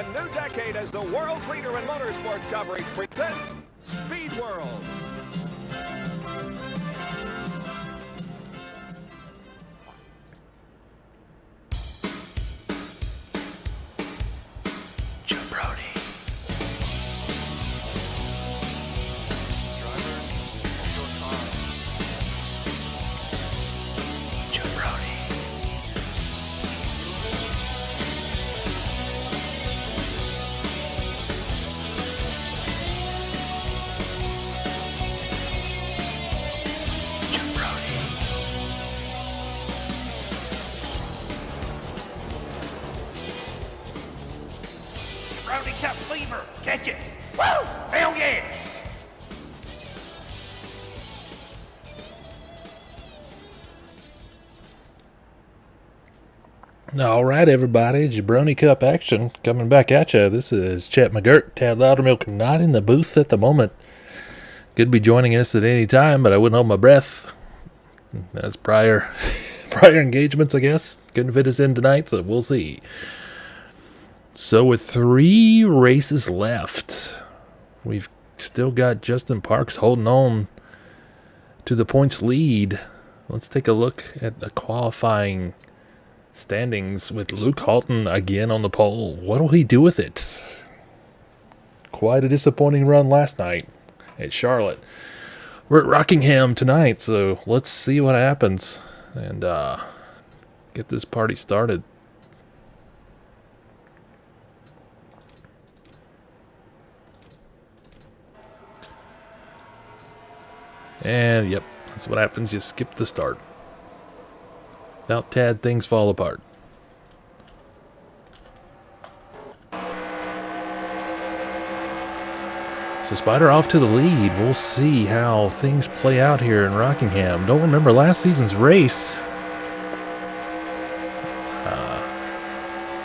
a new decade as the world's leader in motorsports coverage presents Speed World. Jabroni. Jabroni. Jabroni Cup fever. Catch it. Woo! Hell yeah! All right, everybody. Jabroni Cup action coming back at you. This is Chet McGurk Tad Lowdermilk, not in the booth at the moment. Could be joining us at any time, but I wouldn't hold my breath. That's prior engagements, I guess. Couldn't fit us in tonight, so we'll see. So with 3 races left, we've still got Justin Parks holding on to the points lead. Let's take a look at the qualifying standings with Luke Halton again on the pole. What will he do with it? Quite a disappointing run last night at Charlotte. We're at Rockingham tonight, so let's see what happens and get this party started. And yep, that's what happens. You skip the start. Without Tad, things fall apart. So Spider off to the lead. We'll see how things play out here in Rockingham. Don't remember last season's race.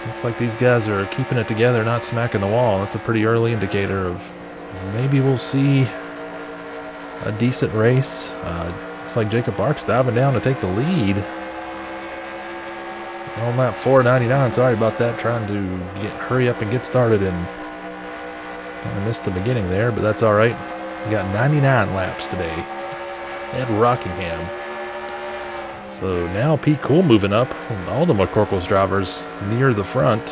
Looks like these guys are keeping it together, not smacking the wall. That's a pretty early indicator of maybe we'll see a decent race. Looks like Jacob Parks diving down to take the lead. On lap 499, sorry about that. Trying to hurry up and get started, and I missed the beginning there, but that's all right. We got 99 laps today at Rockingham. So now Pete Cool moving up. All the McCorkle's drivers near the front.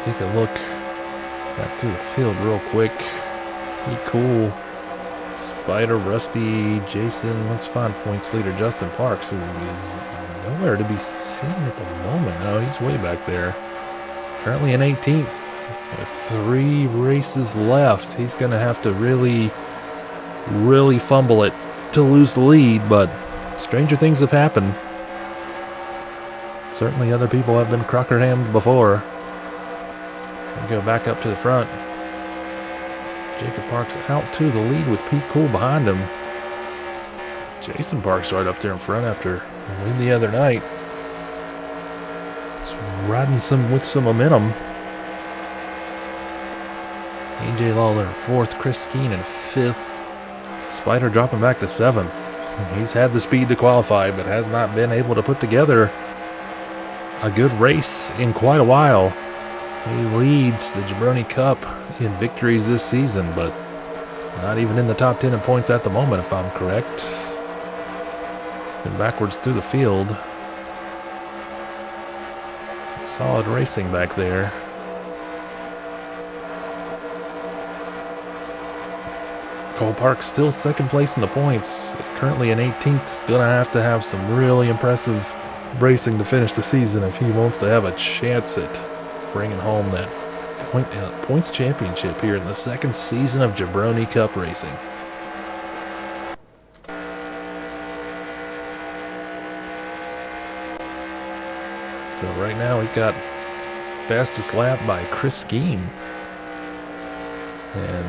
Take a look back to the field real quick. Pete Cool, Spider, Rusty, Jason. Let's find points leader Justin Parks, who is nowhere to be seen at the moment. Oh, he's way back there. Currently in 18th. With 3 races left. He's going to have to really fumble it to lose the lead, but stranger things have happened. Certainly other people have been crockered-hammed before. We'll go back up to the front. Jacob Parks out to the lead with Pete Cool behind him. Jason Parks right up there in front after winning the other night. He's riding with some momentum. AJ Lawler 4th, Chris Skeen in 5th. Spider dropping back to 7th. He's had the speed to qualify, but has not been able to put together a good race in quite a while. He leads the Jabroni Cup in victories this season, but not even in the top 10 in points at the moment, if I'm correct. Going backwards through the field. Some solid racing back there. Cole Parks still second place in the points. Currently in 18th. He's going to have some really impressive racing to finish the season if he wants to have a chance at bringing home that points championship here in the 2nd season of Jabroni Cup racing. So right now we've got fastest lap by Chris Skeen. And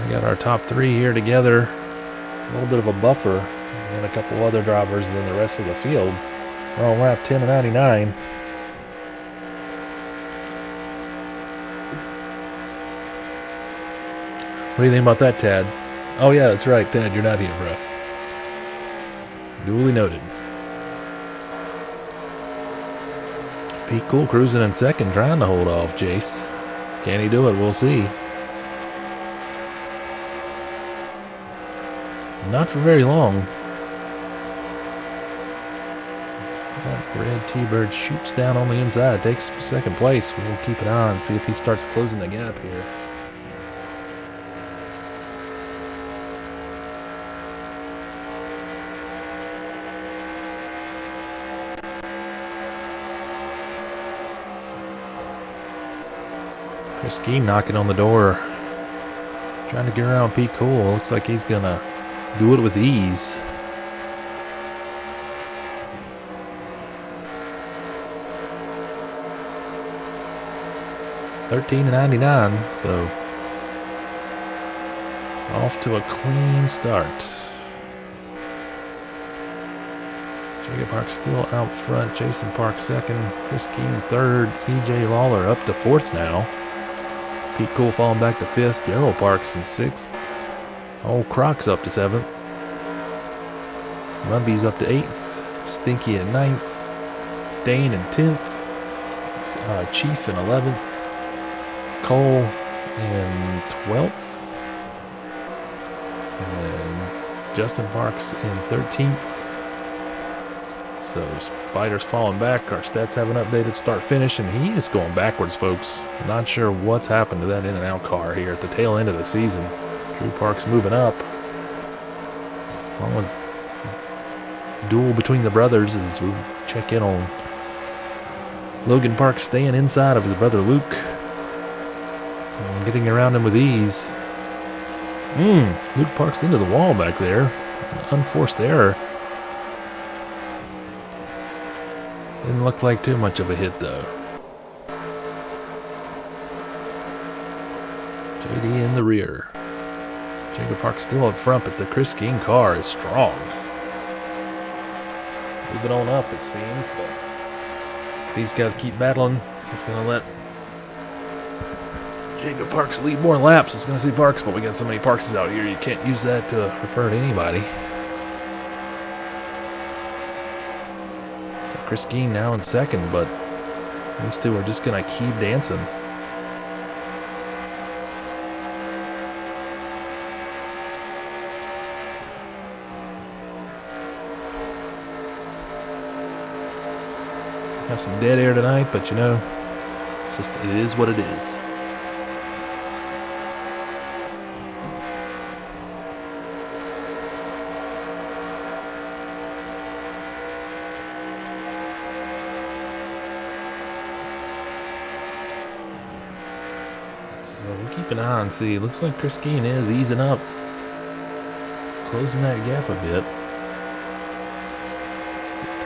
we got our top 3 here together. A little bit of a buffer. And a couple other drivers than the rest of the field. We're on lap 10 of 99. What do you think about that, Tad? Oh, yeah, that's right, Tad. You're not here, bro. Duly noted. Pete Cool cruising in second, trying to hold off Jace. Can he do it? We'll see. Not for very long. That red T-Bird shoots down on the inside, takes second place. We'll keep an eye and see if he starts closing the gap here. Chris Skeen knocking on the door, trying to get around Pete Cool. Looks like he's gonna do it with ease. $13.99, so off to a clean start. Jacob Park still out front. Jason Park second. Chris Skeen third. EJ Lawler up to fourth now. Pete Cool falling back to fifth. Gerald Parks in sixth. Old Croc's up to seventh. Mumby's up to eighth. Stinky at ninth. Dane in 10th. Chief in 11th. Cole in 12th. And Justin Parks in 13th. So Spider's falling back. Our stats haven't updated start finish, and he is going backwards, folks. Not sure what's happened to that in and out car here at the tail end of the season. Drew Parks moving up. One duel between the brothers as we check in on Logan Parks staying inside of his brother Luke. And getting around him with ease. Luke Parks into the wall back there. An unforced error. Didn't look like too much of a hit, though. JD in the rear. Jacob Park still up front, but the Chris Skeen car is strong. Moving on up, it seems, but these guys keep battling. Just going to let Jacob Parks lead more laps. It's going to say Parks, but we got so many Parkses out here, you can't use that to refer to anybody. Chris Skeen now in second, but these two are just going to keep dancing. Have some dead air tonight, but you know, it is what it is. We'll keep an eye and see. Looks like Chris Skeen is easing up. Closing that gap a bit.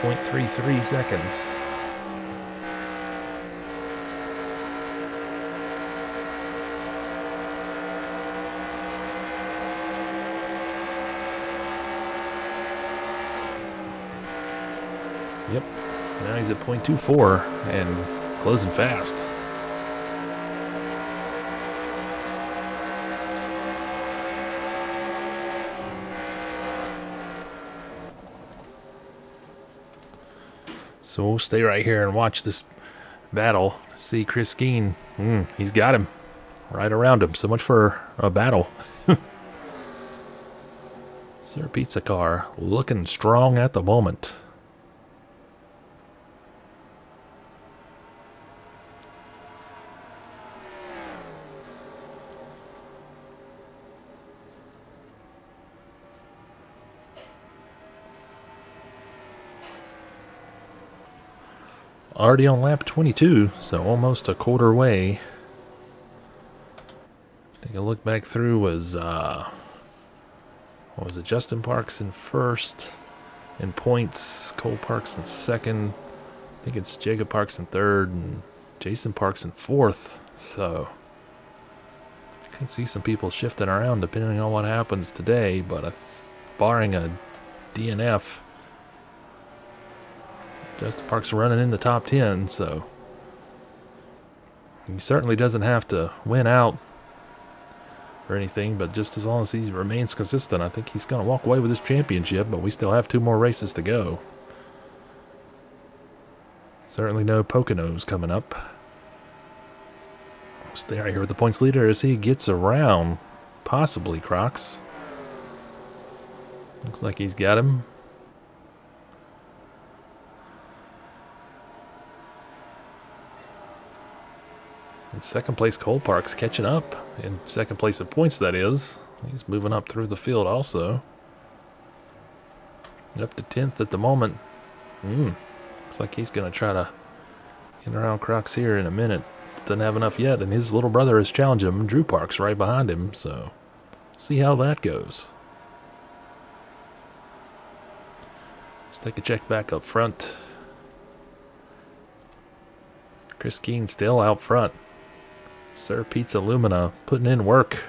0.33 seconds. Yep. Now he's at 0.24 and closing fast. So we'll stay right here and watch this battle. See Chris Skeen. He's got him right around him. So much for a battle. Sir Pizza car looking strong at the moment. Already on lap 22, so almost a quarter way. Take a look back through was, what was it? Justin Parks in first in points, Cole Parks in second. I think it's Jacob Parks in third and Jason Parks in fourth. So you can see some people shifting around depending on what happens today, but barring a DNF, Justin Parks running in the top 10, so he certainly doesn't have to win out or anything, but just as long as he remains consistent, I think he's going to walk away with this championship, but we still have 2 more races to go. Certainly no Poconos coming up. Stay right here with the points leader as he gets around, possibly Crocs. Looks like he's got him. In second place, Cole Park's catching up. In second place at points, that is. He's moving up through the field also. Up to 10th at the moment. Looks like he's going to try to get around Crocs here in a minute. Doesn't have enough yet, and his little brother is challenging him. Drew Park's right behind him, so see how that goes. Let's take a check back up front. Chris Keene still out front. Sir Pizza Lumina putting in work.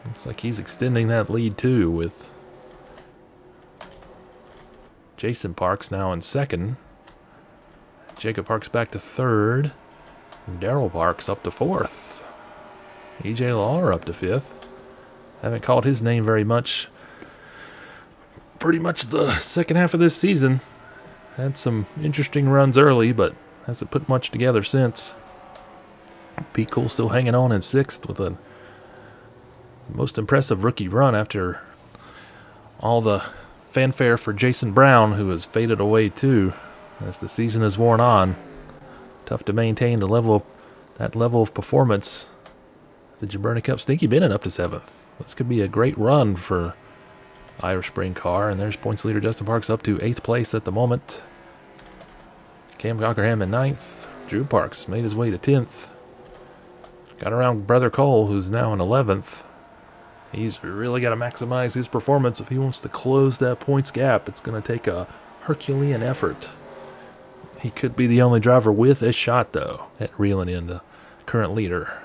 Looks like he's extending that lead too, with Jason Parks now in second. Jacob Parks back to third. And Daryl Parks up to fourth. EJ Lawler up to fifth. Haven't called his name very much. Pretty much the second half of this season. Had some interesting runs early, but hasn't put much together since. P. Cool still hanging on in sixth with a most impressive rookie run after all the fanfare for Jason Brown, who has faded away too as the season has worn on. Tough to maintain that level of performance. The Jabroni Cup, Stinky Bennett up to 7th. This could be a great run for Irish Spring Car, and there's points leader Justin Parks up to 8th place at the moment. Cam Cockerham in 9th. Drew Parks made his way to 10th. Got around Brother Cole, who's now in 11th. He's really got to maximize his performance if he wants to close that points gap. It's going to take a Herculean effort. He could be the only driver with a shot, though, at reeling in the current leader.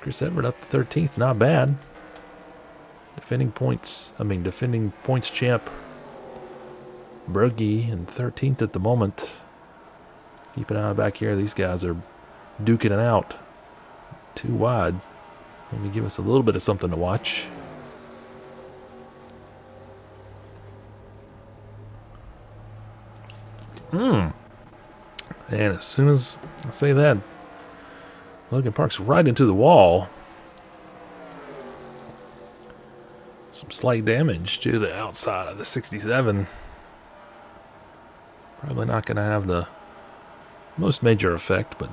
Chris Everett up to 13th, not bad. Defending points champ Brugge in 13th at the moment. Keep an eye back here. These guys are duking it out. Too wide. Maybe give us a little bit of something to watch. And as soon as I say that, Logan Park's right into the wall. Some slight damage to the outside of the 67. Probably not going to have the most major effect, but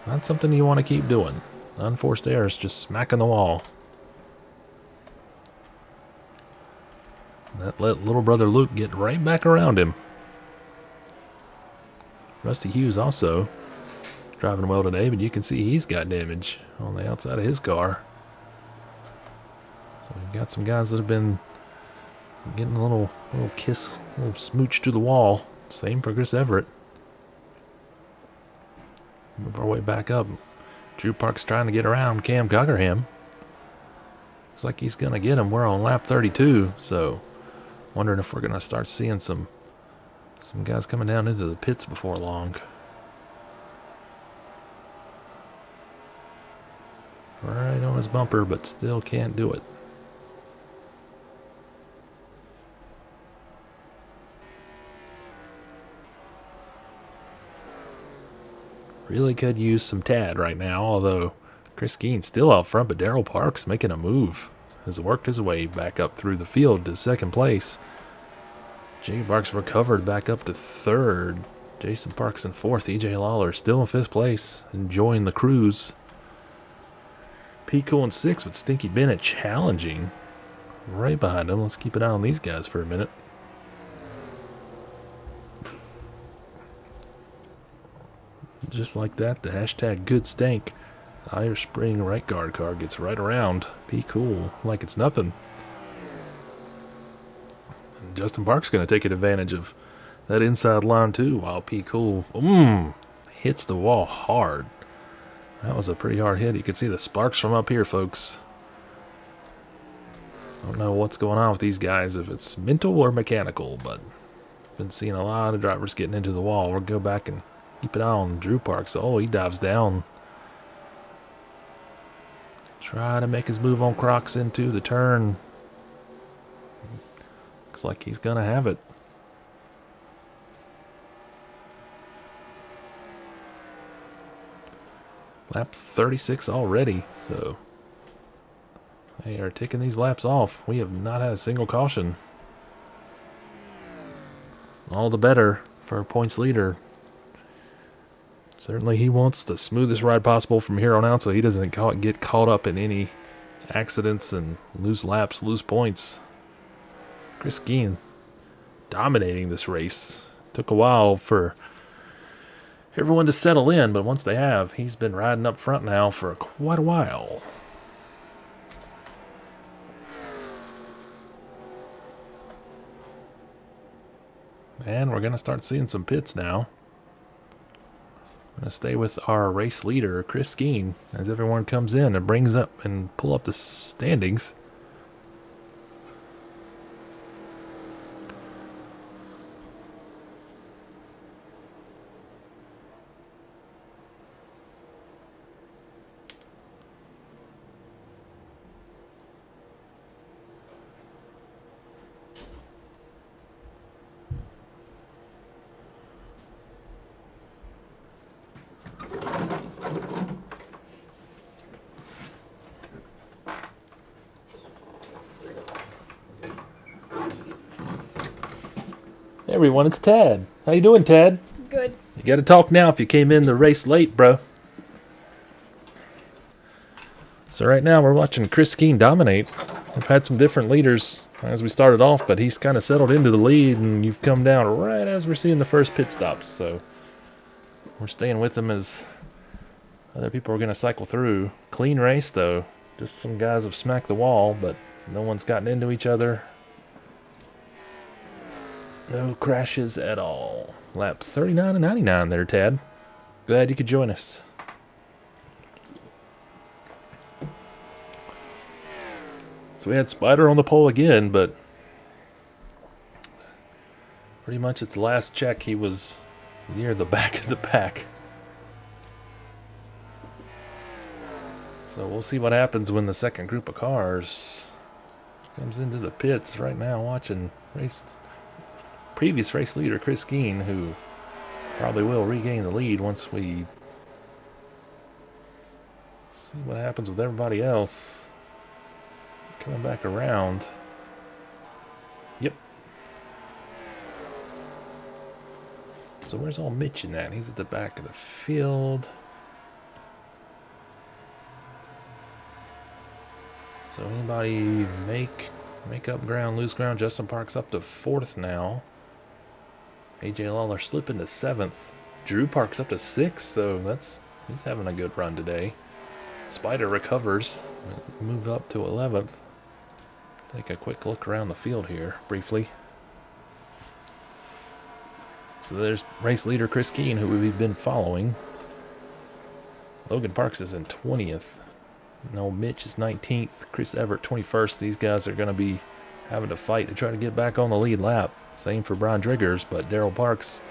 not something you want to keep doing. Unforced errors, just smacking the wall. That let little brother Luke get right back around him. Rusty Hughes also driving well today, but you can see he's got damage on the outside of his car. So we've got some guys that have been getting a little kiss, a little smooch to the wall. Same for Chris Everett. Move our way back up. Drew Park's trying to get around Cam Cockerham. Looks like he's going to get him. We're on lap 32, so wondering if we're going to start seeing some guys coming down into the pits before long. Right on his bumper, but still can't do it. Really could use some Tad right now, although Chris Keene's still out front, but Daryl Parks making a move. Has worked his way back up through the field to second place. Jay Parks recovered back up to third. Jason Parks in fourth. EJ Lawler still in fifth place, enjoying the cruise. Pico in sixth, with Stinky Bennett challenging right behind him. Let's keep an eye on these guys for a minute. Just like that, the hashtag good stank Irish Spring right guard car gets right around P. Cool like it's nothing. And Justin Park's going to take advantage of that inside line too, while P. Cool hits the wall hard. That was a pretty hard hit. You can see the sparks from up here, folks. Don't know what's going on with these guys, if it's mental or mechanical, but been seeing a lot of drivers getting into the wall. We'll go back and keep an eye on Drew Parks. Oh, he dives down. Try to make his move on Crocs into the turn. Looks like he's going to have it. Lap 36 already, so they are taking these laps off. We have not had a single caution. All the better for points leader. Certainly he wants the smoothest ride possible from here on out so he doesn't get caught up in any accidents and lose laps, lose points. Chris Geen dominating this race. Took a while for everyone to settle in, but once they have, he's been riding up front now for quite a while. And we're going to start seeing some pits now. We're going to stay with our race leader, Chris Geen, as everyone comes in and brings up and pull up the standings. Hey everyone, it's Tad. How you doing, Tad? Good. You gotta talk now if you came in the race late, bro. So right now we're watching Chris Geen dominate. We've had some different leaders as we started off, but he's kind of settled into the lead, and you've come down right as we're seeing the first pit stops. So we're staying with him as other people are going to cycle through. Clean race, though. Just some guys have smacked the wall, but no one's gotten into each other. No crashes at all. Lap 39 and 99 there, Tad. Glad you could join us. So we had Spider on the pole again, but pretty much at the last check he was near the back of the pack. So we'll see what happens when the second group of cars comes into the pits. Right now watching previous race leader Chris Geen, who probably will regain the lead once we see what happens with everybody else. Coming back around. Yep. So where's all Mitchin at? He's at the back of the field. So anybody make up ground, lose ground? Justin Park's up to 4th now. AJ Lawler slipping to 7th. Drew Park's up to 6th, so he's having a good run today. Spider recovers, move up to 11th. Take a quick look around the field here, briefly. So there's race leader Chris Geen, who we've been following. Logan Parks is in 20th. No, Mitch is 19th. Chris Everett 21st. These guys are going to be having to fight to try to get back on the lead lap. Same for Brian Driggers, but Daryl Parks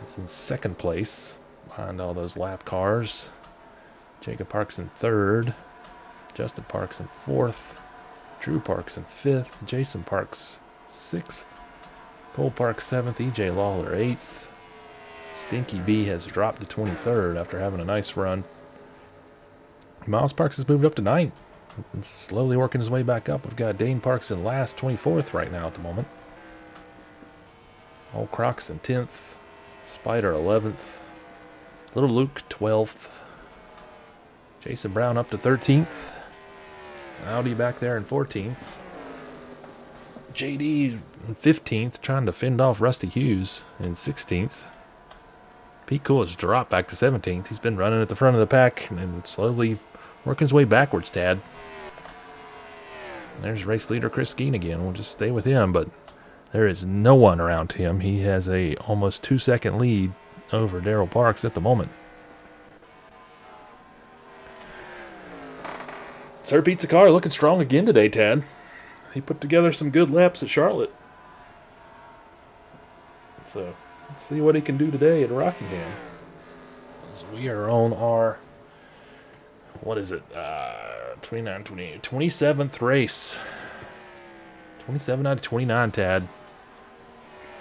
is in 2nd place behind all those lap cars. Jacob Parks in 3rd. Justin Parks in 4th. Drew Parks in 5th. Jason Parks 6th. Cole Parks 7th. EJ Lawler 8th. Stinky B has dropped to 23rd after having a nice run. Miles Parks has moved up to 9th. And slowly working his way back up. We've got Dane Parks in last, 24th right now at the moment. Old Crocs in 10th. Spider 11th. Little Luke 12th. Jason Brown up to 13th. Audi back there in 14th. JD in 15th, trying to fend off Rusty Hughes in 16th. Pete Cool has dropped back to 17th. He's been running at the front of the pack and slowly working his way backwards, Tad. There's race leader Chris Geen again. We'll just stay with him, but there is no one around him. He has a almost 2-second lead over Daryl Parks at the moment. Sir Pizza Car looking strong again today, Tad. He put together some good laps at Charlotte. So let's see what he can do today at Rockingham. As we are on our, 27th race. 27 out of 29, Tad.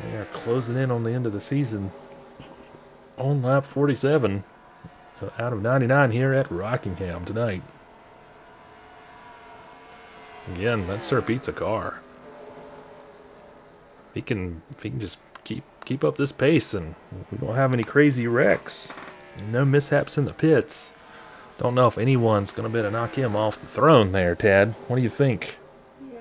We are closing in on the end of the season on lap 47. out of 99 here at Rockingham tonight. Again, that Sir beats a car. If he can just keep up this pace and we don't have any crazy wrecks, no mishaps in the pits, don't know if anyone's going to be able to knock him off the throne there, Tad. What do you think? Yeah.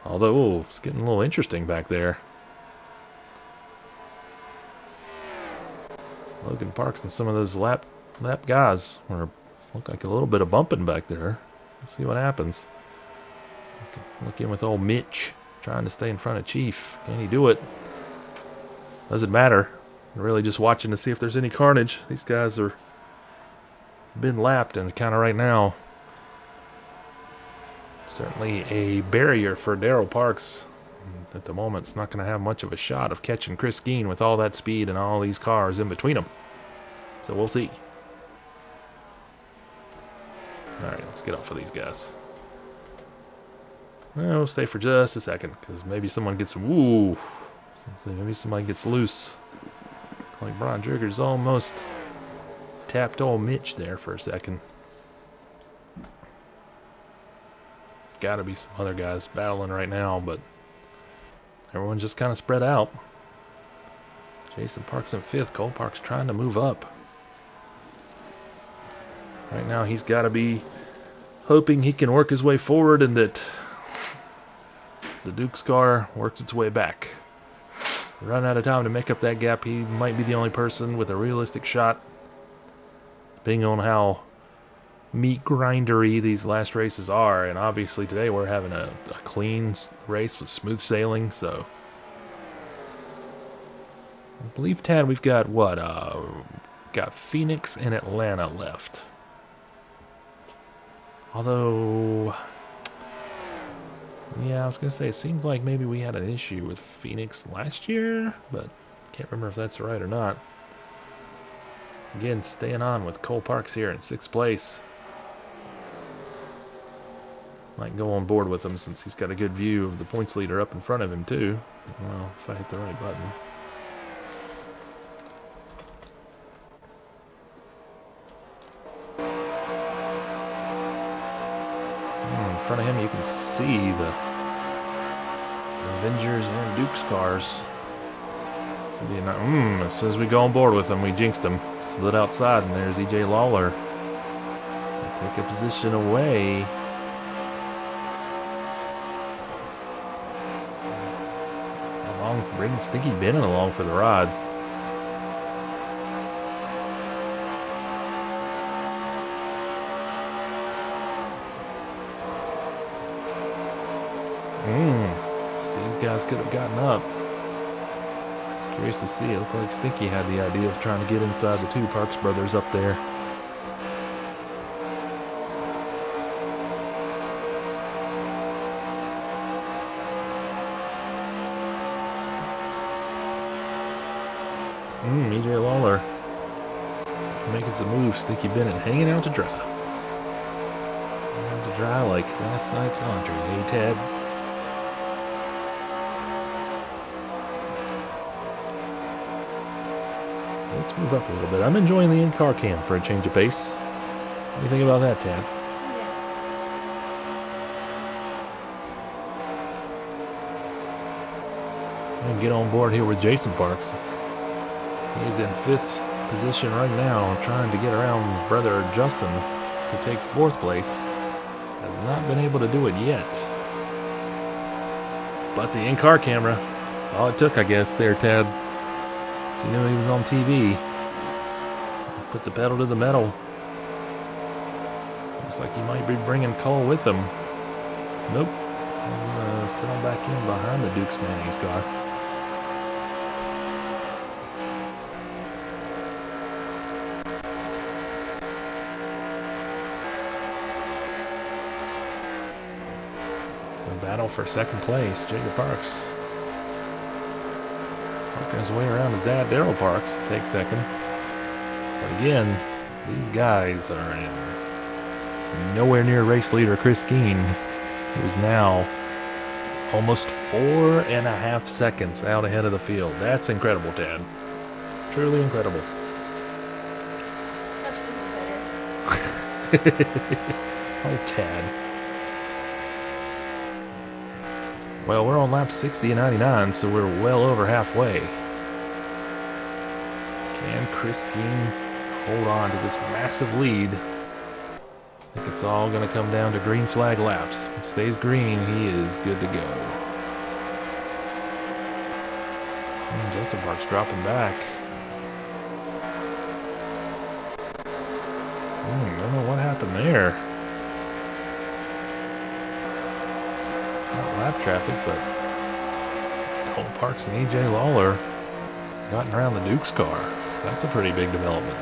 Although, it's getting a little interesting back there. Logan Parks and some of those lap guys look like a little bit of bumping back there. Let's see what happens. Look in with old Mitch, trying to stay in front of Chief. Can he do it? Doesn't matter. We're really just watching to see if there's any carnage. These guys are been lapped, and kind of right now, certainly a barrier for Darrell Parks. At the moment, it's not going to have much of a shot of catching Chris Geen with all that speed and all these cars in between them. So we'll see. All right, let's get off of these guys. Well, we'll stay for just a second, because maybe someone gets... Ooh. Maybe somebody gets loose. Like Brian Jurger's almost tapped old Mitch there for a second. Gotta be some other guys battling right now, but everyone's just kind of spread out. Jason Parks in 5th. Cole Parks trying to move up. Right now he's got to be hoping he can work his way forward and that the Duke's car works its way back. Run out of time to make up that gap. He might be the only person with a realistic shot, depending on how meat grindery these last races are. And obviously today we're having a clean race with smooth sailing. So I believe, Tad, we've got what? Got Phoenix and Atlanta left. Although, yeah, I was going to say, it seems like maybe we had an issue with Phoenix last year, but can't remember if that's right or not. Again, staying on with Cole Parks here in 6th place. Might go on board with him since he's got a good view of the points leader up in front of him, too. Well, if I hit the right button. In front of him, you can see the Avengers and Duke's cars. So as soon as we go on board with them, we jinxed them. Slid outside, and there's EJ Lawler. Take a position away. Bringing Stinky Bennett along for the ride. These guys could have gotten up. It's curious to see. It looked like Stinky had the idea of trying to get inside the two Parks brothers up there. EJ Lawler making some moves. Stinky Bennett hanging out to dry. Hanging out to dry like last night's laundry, hey Ted? So let's move up a little bit. I'm enjoying the in-car cam for a change of pace. What do you think about that, Ted? Yeah. And get on board here with Jason Parks. He's in 5th position right now, trying to get around brother Justin to take 4th place. Has not been able to do it yet. But the in-car camera, that's all it took, I guess, there, Ted. So you knew he was on TV. Put the pedal to the metal. Looks like he might be bringing Cole with him. Nope. He's going to settle back in behind the Duke's Manning's car. Battle for 2nd place. Jacob Parks working his way around his dad, Darrell Parks, to take 2nd. But again, these guys are in nowhere near race leader Chris Geen, who is now almost 4.5 seconds out ahead of the field. That's incredible, Dad. Truly incredible. I've seen better. Oh, Tad. Well, we're on lap 60 and 99, so we're well over halfway. Can Chris Geen hold on to this massive lead? I think it's all going to come down to green flag laps. If it stays green, he is good to go. Justin Park's dropping back. I don't know what happened there. Not lap traffic, but Cole Parks and EJ Lawler gotten around the Duke's car. That's a pretty big development.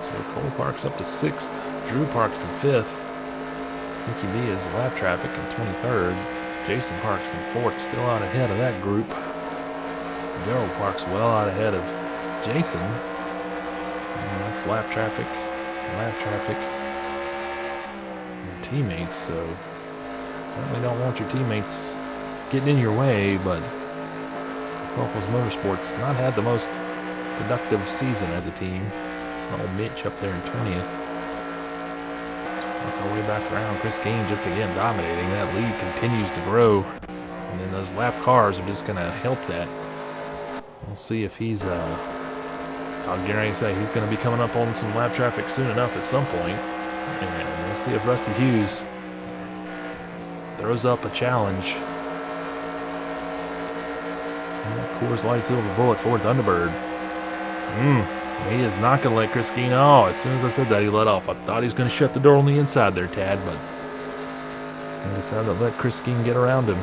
So Cole Parks up to 6th. Drew Parks in 5th. Sneaky B is lap traffic in 23rd. Jason Parks in 4th, still out ahead of that group. Darrell Parks well out ahead of Jason. And that's lap traffic, and teammates. So certainly don't want your teammates getting in your way, but Corporals Motorsports not had the most productive season as a team. Old Mitch up there in 20th. Work our way back around. Chris Geen just again dominating. That lead continues to grow. And then those lap cars are just going to help that. We'll see if he's, I was getting ready to say, he's going to be coming up on some lap traffic soon enough at some point. And we'll see if Rusty Hughes throws up a challenge. Coors Light Silver Bullet for Thunderbird. He is not going to let Chris Geen. Oh, as soon as I said that, he let off. I thought he was going to shut the door on the inside there, Tad, but he decided to let Chris Geen get around him.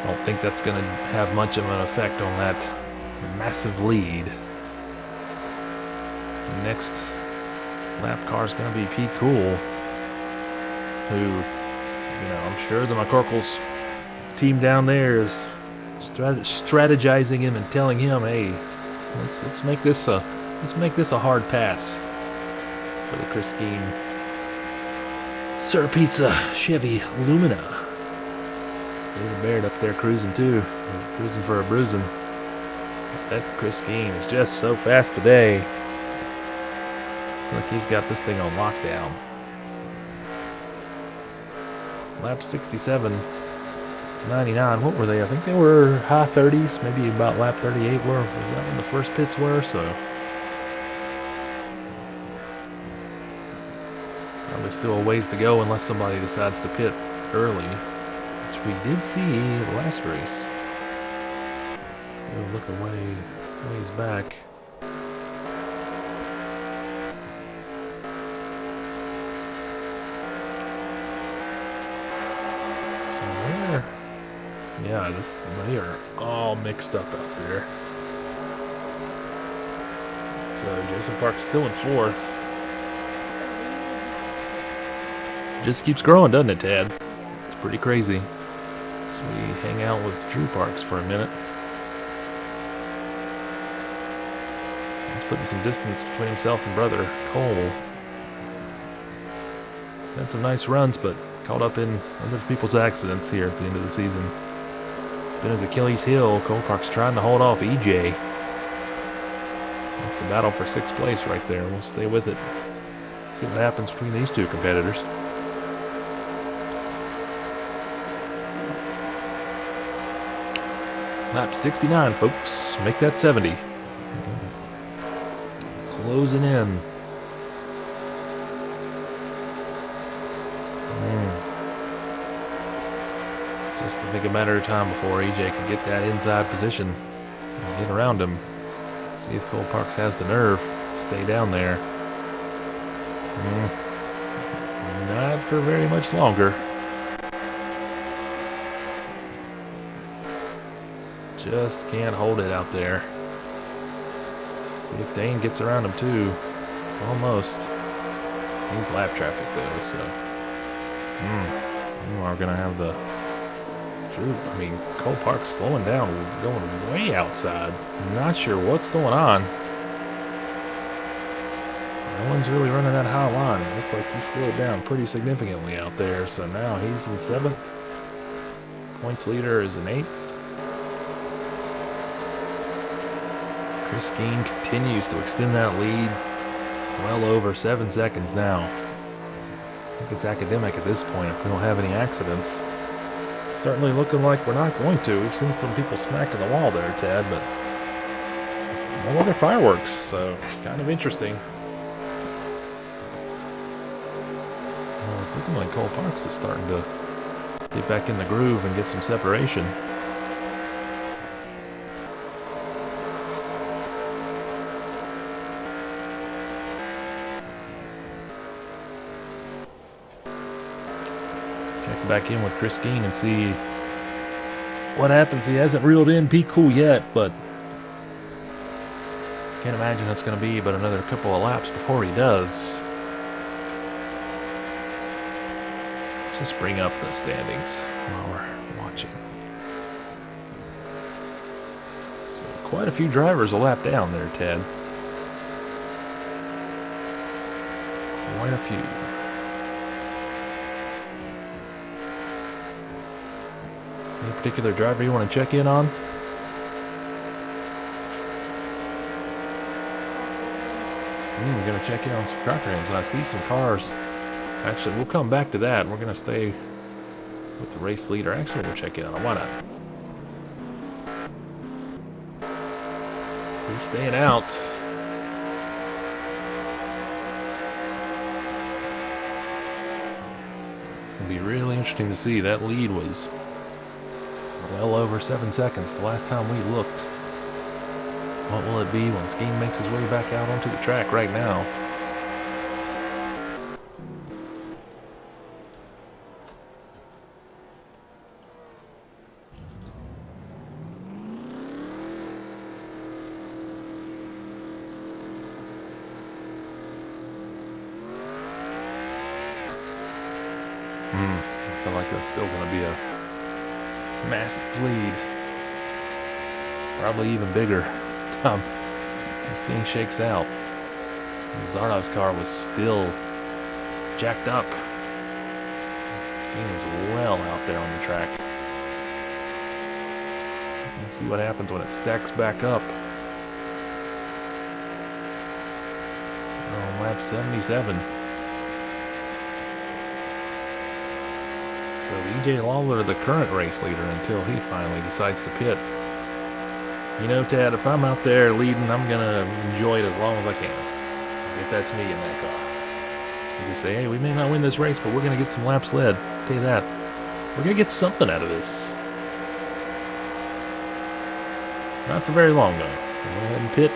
I don't think that's going to have much of an effect on that massive lead. The next lap car is going to be Pete Cool, who, I'm sure the McCorkles team down there is strategizing him and telling him, "Hey, let's make this a hard pass for the Chris Geen Sir Pizza Chevy Lumina." David Baird up there cruising too, cruising for a bruising. That Chris Geen is just so fast today. Look, he's got this thing on lockdown. Lap 67. 99, what were they? I think they were high 30s, maybe about lap 38 was that when the first pits were, so probably still a ways to go unless somebody decides to pit early, which we did see the last race. We'll look a ways back. Yeah, they are all mixed up out there. So Jason Park's still in 4th. Just keeps growing, doesn't it, Tad? It's pretty crazy. So we hang out with Drew Parks for a minute. He's putting some distance between himself and brother Cole. Had some nice runs, but caught up in other people's accidents here at the end of the season. Been his Achilles heel. Cole Park's trying to hold off EJ. That's the battle for 6th place right there. We'll stay with it. See what happens between these two competitors. Lap 69, folks. Make that 70. Closing in. I think a matter of time before EJ can get that inside position and get around him. See if Cole Parks has the nerve to stay down there. Not for very much longer. Just can't hold it out there. See if Dane gets around him too. Almost. He's lap traffic though, so we are gonna have the Cole Parks slowing down, going way outside. Not sure what's going on. No one's really running that high line. It looked like he slowed down pretty significantly out there. So now he's in 7th. Points leader is in 8th. Chris Skeen continues to extend that lead well over 7 seconds now. I think it's academic at this point if we don't have any accidents. Certainly looking like we're not going to. We've seen some people smacked in the wall there, Tad, but no other fireworks, so kind of interesting. Well, it's looking like Cole Parks is starting to get back in the groove and get some separation. Check back in with Chris Skeen and see what happens. He hasn't reeled in P. Cool yet, but can't imagine it's going to be but another couple of laps before he does. Let's just bring up the standings while we're watching. So quite a few drivers a lap down there, Ted. Quite a few. Any particular driver you want to check in on? We're going to check in on some car trims, and I see some cars. Actually, we'll come back to that. We're going to stay with the race leader. Actually, we'll check in on him. Why not? He's staying out. It's going to be really interesting to see. That lead was well over 7 seconds the last time we looked. What will it be when Skeen makes his way back out onto the track right now? I feel like that's still going to be a massive lead. Probably even bigger. This thing shakes out. Zardo's car was still jacked up. Skeen was well out there on the track. Let's see what happens when it stacks back up. On lap 77. So E.J. Lawler, the current race leader, until he finally decides to pit. You know, Tad, if I'm out there leading, I'm going to enjoy it as long as I can. If that's me in that car. You just say, hey, we may not win this race, but we're going to get some laps led. I'll tell you that. We're going to get something out of this. Not for very long, though. Go ahead and pit.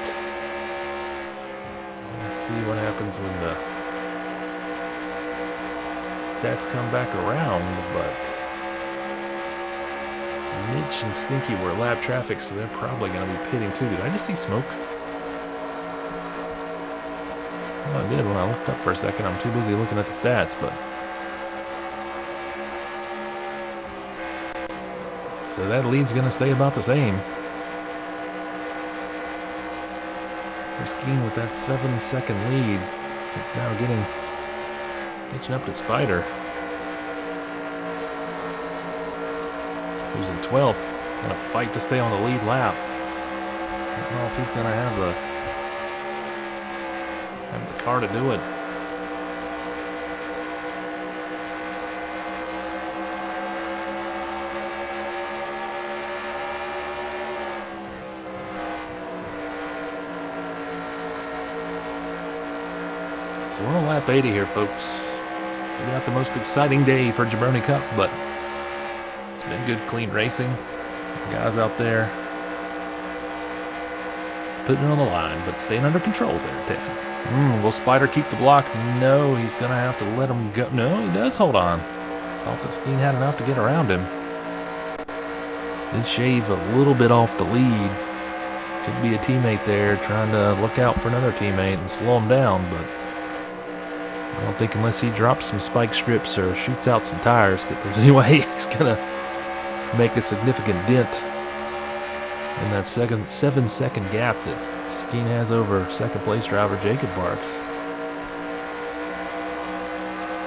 Let's see what happens when the stats come back around, but Mitch and Stinky were lap traffic, so they're probably going to be pitting too. Did I just see smoke? Well, I did when I looked up for a second. I'm too busy looking at the stats, but... So that lead's going to stay about the same. Skeen with that 7-second lead. It's now catching up to Spider, who's in 12th. Gonna fight to stay on the lead lap. I don't know if he's gonna have the car to do it. So we're on lap 80 here, folks. We got the most exciting day for Jabroni Cup, but it's been good, clean racing. Guys out there putting it on the line, but staying under control there, Ted. Will Spider keep the block? No, he's going to have to let him go. No, he does hold on. Thought that Skeen had enough to get around him. Did shave a little bit off the lead. Could be a teammate there trying to look out for another teammate and slow him down, but I don't think unless he drops some spike strips or shoots out some tires that there's any way he's going to make a significant dent in that 7-second gap that Skeen has over second place driver Jacob Barks.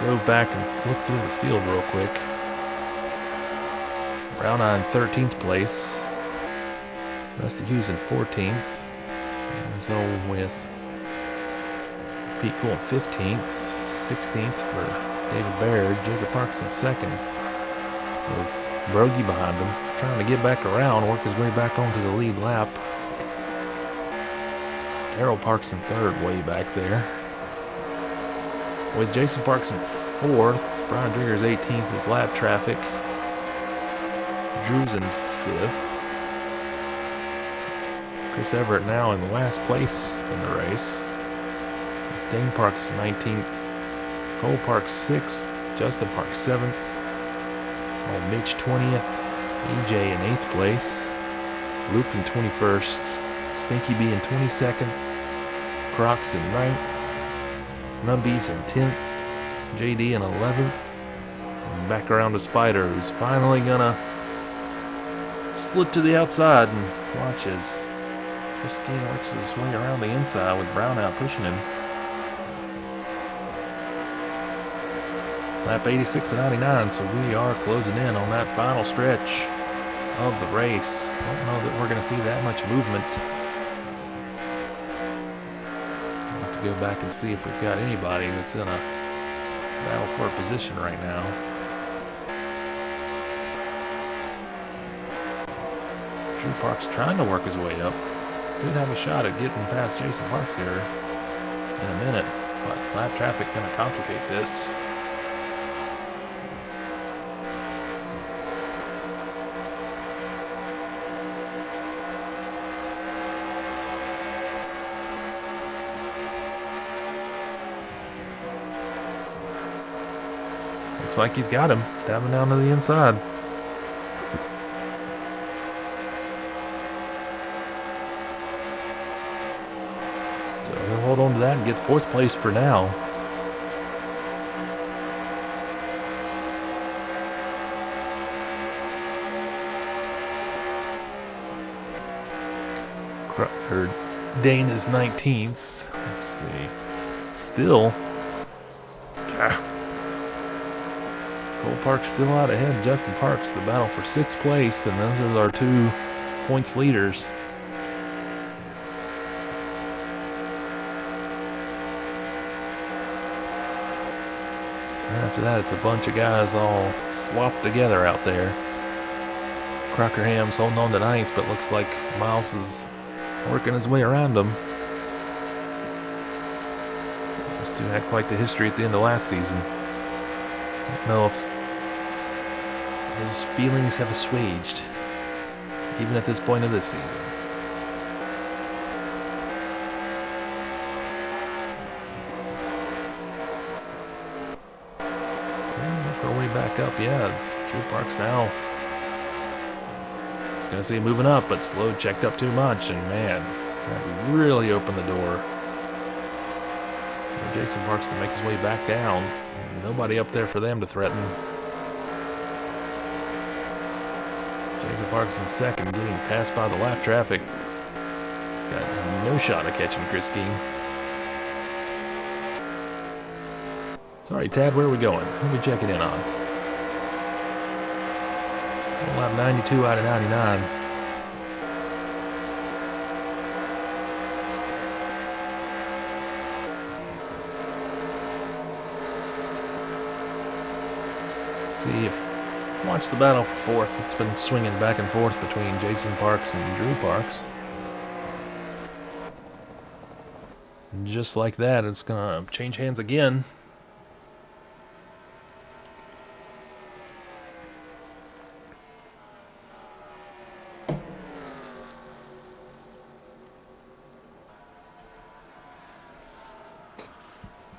Go back and look through the field real quick. Brown Eye in 13th place. Rusty Hughes in 14th. So with Pete Cool in 15th. 16th for David Baird. Jacob Parks in 2nd. With Brogy behind him. Trying to get back around, work his way back onto the lead lap. Errol Parks in 3rd, way back there. With Jason Parks in 4th. Brian Drigger's 18th is lap traffic. Drew's in 5th. Chris Everett now in last place in the race. Dane Parks 19th. Cole Parks 6th. Justin Parks 7th. Oh, Mitch 20th. EJ in 8th place. Luke in 21st. Stinky B in 22nd. Crocs in 9th. Numbies in 10th. JD in 11th. And back around to Spider, who's finally gonna slip to the outside and watch as Chris Keene works his way around the inside with Brown out pushing him. Lap 86 and 99, so we are closing in on that final stretch of the race. Don't know that we're going to see that much movement. I'll have to go back and see if we've got anybody that's in a battle for a position right now. Drew Parks trying to work his way up. Could have a shot at getting past Jason Parks here in a minute, but lap traffic going to complicate this. Looks like he's got him, diving down to the inside. So he'll hold on to that and get 4th place for now. Dane is 19th. Let's see. Still. Cole Parks still out ahead. Justin Parks, the battle for 6th place, and those are our 2 points leaders. And after that, it's a bunch of guys all slopped together out there. Crockerham's holding on to 9th, but looks like Miles is working his way around him. Those two had quite the history at the end of last season. I don't know if those feelings have assuaged, even at this point of this season. So work our way back up. Yeah, Drew Parks now. I was gonna say moving up, but slow checked up too much, and man, that really opened the door for Jason Parks to make his way back down. Nobody up there for them to threaten. Jacob Parks in 2nd, getting passed by the lap traffic. He's got no shot at catching Chris Keene. Sorry, Tad, where are we going? Who are we checking in on? Lap 92 out of 99. See if watch the battle for 4th. It's been swinging back and forth between Jason Parks and Drew Parks. And just like that, it's gonna change hands again.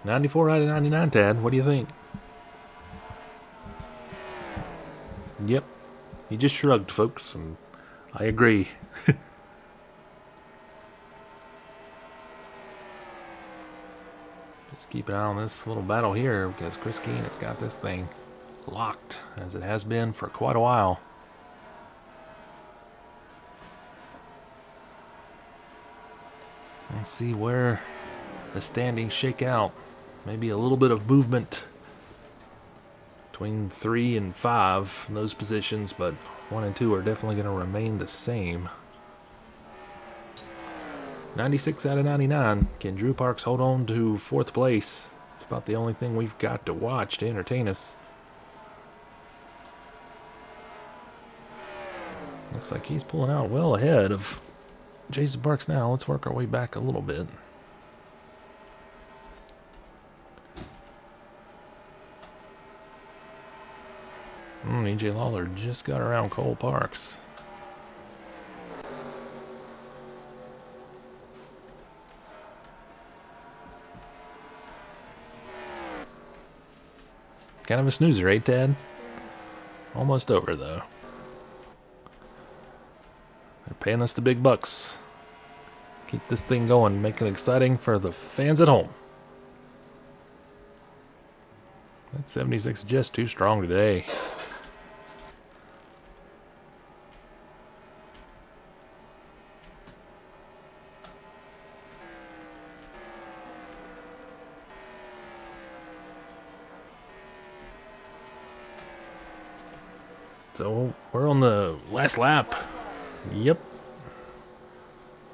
$94 out of 99, Tad. What do you think? Yep. He just shrugged, folks, and I agree. Just keep an eye on this little battle here, because Chris Keene has got this thing locked, as it has been for quite a while. Let's see where the standings shake out. Maybe a little bit of movement between 3 and 5 in those positions, but 1 and 2 are definitely going to remain the same. 96 out of 99. Can Drew Parks hold on to 4th place? It's about the only thing we've got to watch to entertain us. Looks like he's pulling out well ahead of Jason Parks now. Let's work our way back a little bit. EJ Lawler just got around Cole Parks. Kind of a snoozer, eh, Tad? Almost over, though. They're paying us the big bucks. Keep this thing going, make it exciting for the fans at home. That 76 is just too strong today. So we're on the last lap. Yep.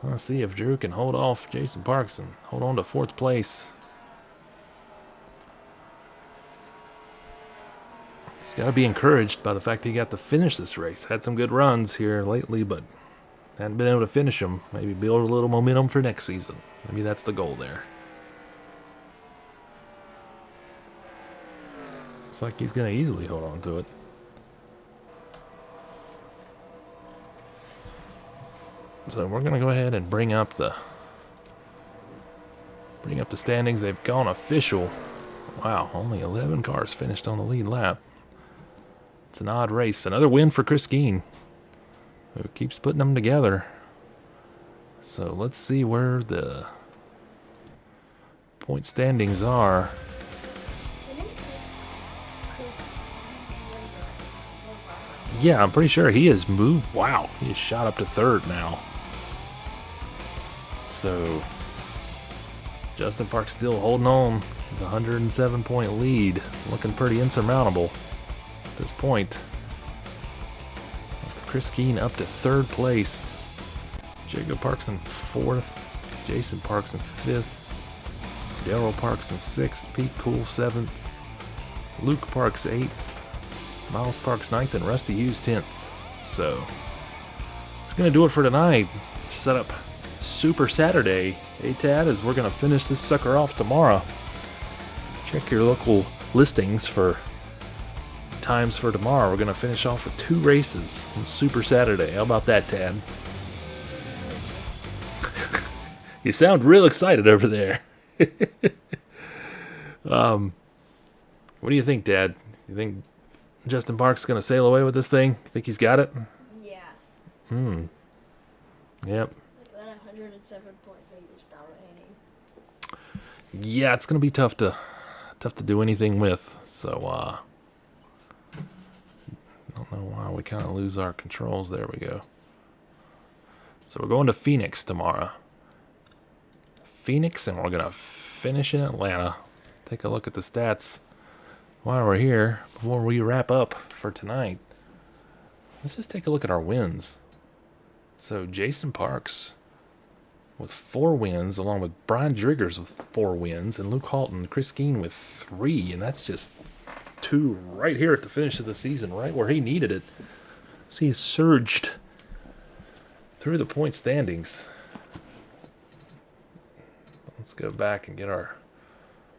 Let's see if Drew can hold off Jason Parks and hold on to 4th place. He's got to be encouraged by the fact that he got to finish this race. Had some good runs here lately, but hadn't been able to finish them. Maybe build a little momentum for next season. Maybe that's the goal there. Looks like he's going to easily hold on to it. So we're going to go ahead and bring up the standings. They've gone official. Wow, only 11 cars finished on the lead lap. It's an odd race. Another win for Chris Geen, who keeps putting them together. So let's see where the point standings are. Yeah, I'm pretty sure he has moved. Wow, he has shot up to 3rd now. So Justin Parks still holding on. The 107-point lead, looking pretty insurmountable at this point. With Chris Geen up to 3rd place. Jacob Parks in 4th. Jason Parks in 5th. Daryl Parks in 6th. Pete Cool 7th. Luke Parks 8th. Miles Parks 9th, and Rusty Hughes 10th. So it's going to do it for tonight. Set up Super Saturday, hey Tad, as we're going to finish this sucker off tomorrow. Check your local listings for times for tomorrow. We're going to finish off with 2 races on Super Saturday. How about that, Tad? You sound real excited over there. What do you think, Dad? You think Justin Parks is going to sail away with this thing? Think he's got it? Yeah. Yep. That 107-point lead is dominating. Yeah, it's going to be tough to do anything with. So, I don't know why we kind of lose our controls. There we go. So we're going to Phoenix tomorrow. Phoenix, and we're going to finish in Atlanta. Take a look at the stats while we're here before we wrap up for tonight. Let's just take a look at our wins. So Jason Parks with 4 wins, along with Brian Driggers with 4 wins, and Luke Halton and Chris Geen with 3, and that's just 2 right here at the finish of the season, right where he needed it. So he's surged through the point standings. Let's go back and get our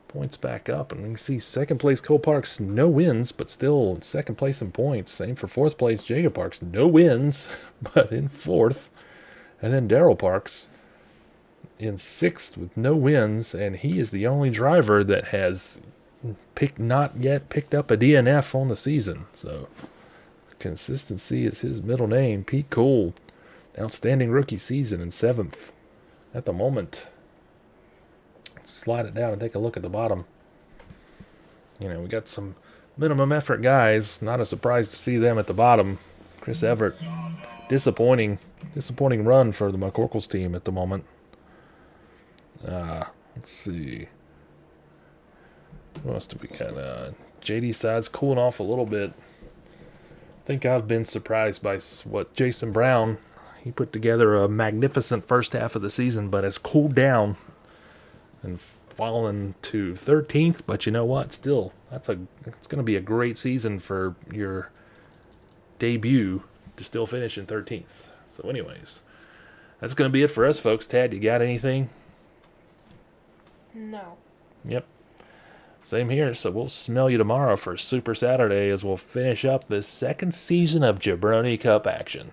points back up, and we can see 2nd place Cole Parks, no wins, but still 2nd place in points. Same for 4th place Jacob Parks, no wins, but in 4th. And then Daryl Parks in 6th with no wins, and he is the only driver that has not yet picked up a DNF on the season. So consistency is his middle name. Pete Cole, outstanding rookie season in 7th at the moment. Slide it down and take a look at the bottom. You know, we got some minimum effort guys. Not a surprise to see them at the bottom. Chris Everett, disappointing run for the McCorkles team at the moment. Let's see. What else do we got? JD side's cooling off a little bit. I think I've been surprised by what Jason Brown, he put together a magnificent first half of the season, but has cooled down and fallen to 13th. But you know what? Still, it's going to be a great season for your debut to still finish in 13th. So anyways, that's going to be it for us, folks. Tad, you got anything? No. Yep. Same here. So we'll smell you tomorrow for Super Saturday as we'll finish up the second season of Jabroni Cup action.